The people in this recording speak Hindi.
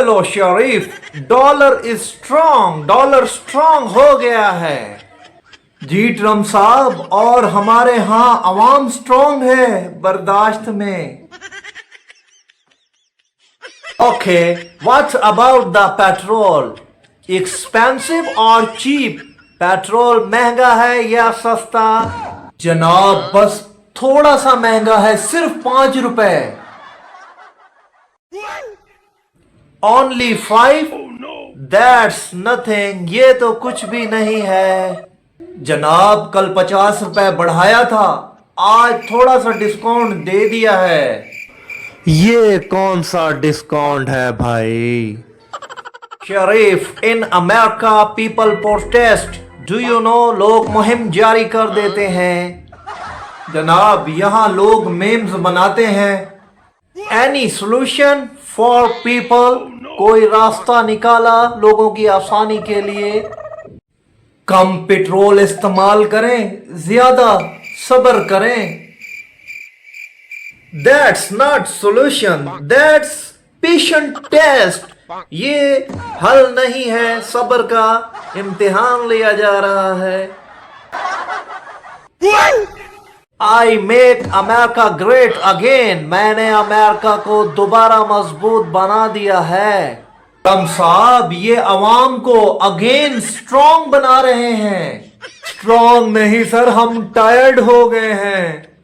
चलो Sharif, dollar is strong, dollar strong हो गया है। जी ट्रम्प साहब, और हमारे यहाँ अवाम स्ट्रांग है बर्दाश्त में। Okay, what's about the petrol? Expensive और चीप? पेट्रोल महंगा है या सस्ता? जनाब बस थोड़ा सा महंगा है, सिर्फ 5 रुपए। ओनली 5? दैट्स नथिंग, ये तो कुछ भी नहीं है। जनाब कल 50 रुपए बढ़ाया था, आज थोड़ा सा डिस्काउंट दे दिया है। ये कौन सा डिस्काउंट है भाई? Sharif, in America people protest, do you know, लोग मुहिम जारी कर देते हैं। जनाब यहाँ लोग मेम्स बनाते हैं। Any solution for people? कोई रास्ता निकाला लोगों की आसानी के लिए? कम पेट्रोल इस्तेमाल करें, ज्यादा सब्र करें। That's not solution, that's patient test. ये हल नहीं है, सब्र का इम्तिहान लिया जा रहा है। I make America great again, मैंने अमेरिका को दोबारा मजबूत बना दिया है। ट्रम्प साहब, ये अवाम को अगेन स्ट्रांग बना रहे हैं। स्ट्रांग नहीं सर, हम टायर्ड हो गए हैं।